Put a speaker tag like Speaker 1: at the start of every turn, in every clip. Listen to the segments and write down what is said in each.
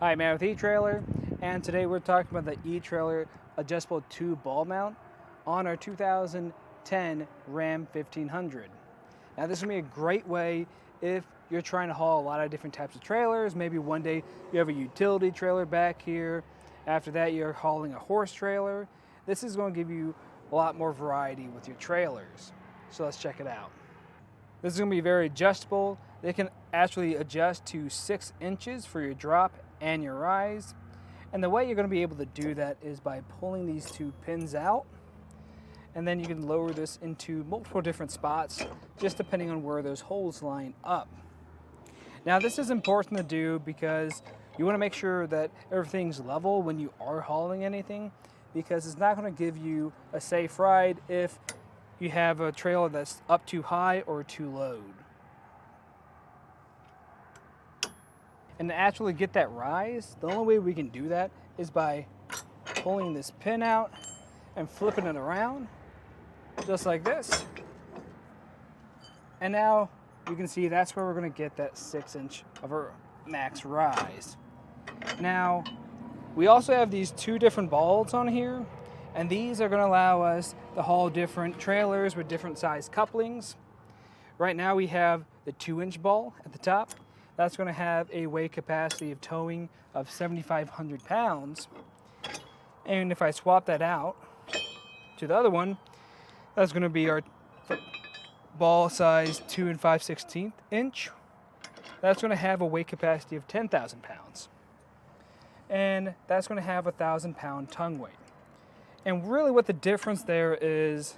Speaker 1: Hi, man with etrailer, and today we're talking about the etrailer adjustable 2 ball mount on our 2010 Ram 1500. Now this is going to be a great way if you're trying to haul a lot of different types of trailers. Maybe one day you have a utility trailer back here. After that you're hauling a horse trailer. This is going to give you a lot more variety with your trailers. So let's check it out. This is going to be very adjustable. They can actually adjust to 6 inches for your drop and your rise. And the way you're going to be able to do that is by pulling these 2 pins out. And then you can lower this into multiple different spots, just depending on where those holes line up. Now this is important to do because you want to make sure that everything's level when you are hauling anything, because it's not going to give you a safe ride if you have a trailer that's up too high or too low. And to actually get that rise, the only way we can do that is by pulling this pin out and flipping it around, just like this. And now you can see that's where we're going to get that 6 inch of our max rise. Now, we also have these 2 different balls on here, and these are going to allow us to haul different trailers with different size couplings. Right now we have the 2-inch ball at the top. That's going to have a weight capacity of towing of 7,500 pounds. And if I swap that out to the other one, that's going to be our ball size 2 5/16 inch. That's going to have a weight capacity of 10,000 pounds. And that's going to have a 1,000-pound tongue weight. And really what the difference there is,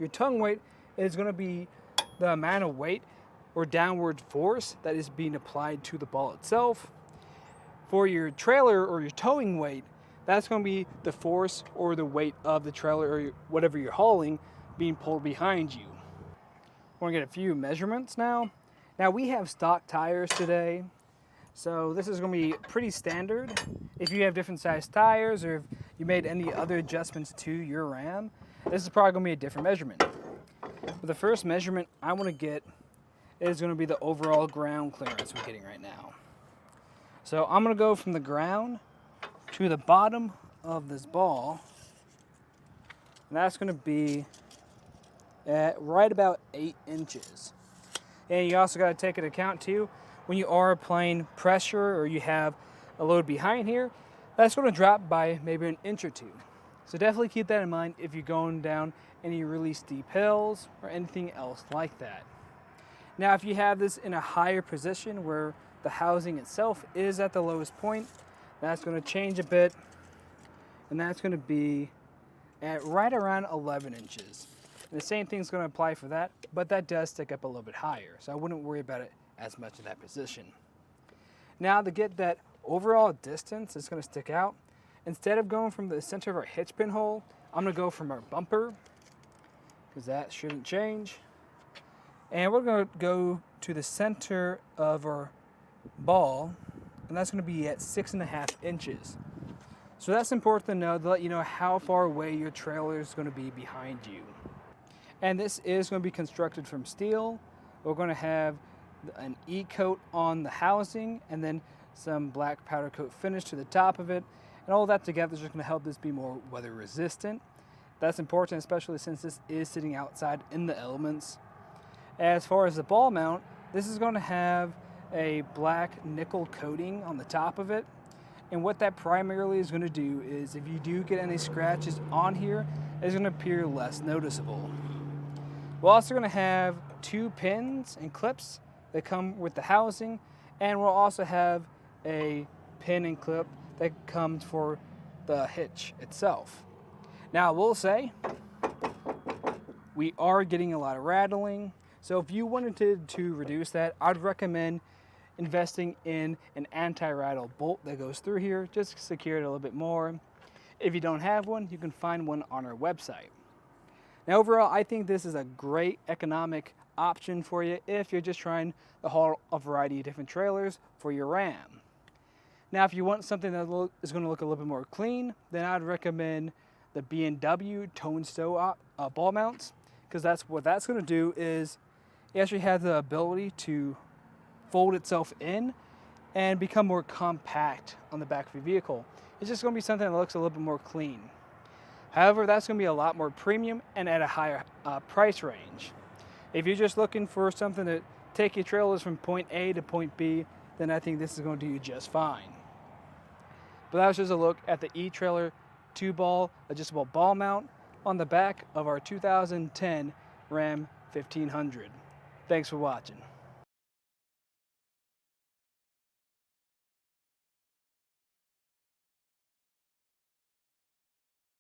Speaker 1: your tongue weight is going to be the amount of weight or downward force that is being applied to the ball itself. For your trailer or your towing weight, that's going to be the force or the weight of the trailer or whatever you're hauling being pulled behind you. I want to get a few measurements now. Now we have stock tires today, so this is going to be pretty standard. If you have different size tires or if you made any other adjustments to your Ram, this is probably going to be a different measurement. But the first measurement I want to get is going to be the overall ground clearance we're getting right now. So I'm going to go from the ground to the bottom of this ball, and that's going to be at right about 8 inches. And you also got to take into account too, when you are applying pressure or you have a load behind here, that's going to drop by maybe an inch or 2. So definitely keep that in mind if you're going down any really steep hills or anything else like that. Now, if you have this in a higher position where the housing itself is at the lowest point, that's going to change a bit, and that's going to be at right around 11 inches. And the same thing's going to apply for that, but that does stick up a little bit higher, so I wouldn't worry about it as much in that position. Now, to get that overall distance that's going to stick out, instead of going from the center of our hitch pin hole, I'm going to go from our bumper, because that shouldn't change. And we're going to go to the center of our ball, and that's going to be at 6.5 inches. So that's important to know, to let you know how far away your trailer is going to be behind you. And this is going to be constructed from steel. We're going to have an E-coat on the housing, and then some black powder coat finish to the top of it. And all that together is just going to help this be more weather resistant. That's important, especially since this is sitting outside in the elements. As far as the ball mount, this is going to have a black nickel coating on the top of it. And what that primarily is going to do is if you do get any scratches on here, it's going to appear less noticeable. We're also going to have 2 pins and clips that come with the housing, and we'll also have a pin and clip that comes for the hitch itself. Now, I will say, we are getting a lot of rattling. So if you wanted to reduce that, I'd recommend investing in an anti-rattle bolt that goes through here, just to secure it a little bit more. If you don't have one, you can find one on our website. Now overall, I think this is a great economic option for you if you're just trying to haul a variety of different trailers for your Ram. Now if you want something that is going to look a little bit more clean, then I'd recommend the B&W tow and stow ball mounts, because that's what that's going to do is it actually has the ability to fold itself in and become more compact on the back of your vehicle. It's just going to be something that looks a little bit more clean. However, that's going to be a lot more premium and at a higher price range. If you're just looking for something to take your trailers from point A to point B, then I think this is going to do you just fine. But that was just a look at the etrailer 2-ball adjustable ball mount on the back of our 2010 Ram 1500. Thanks for watching.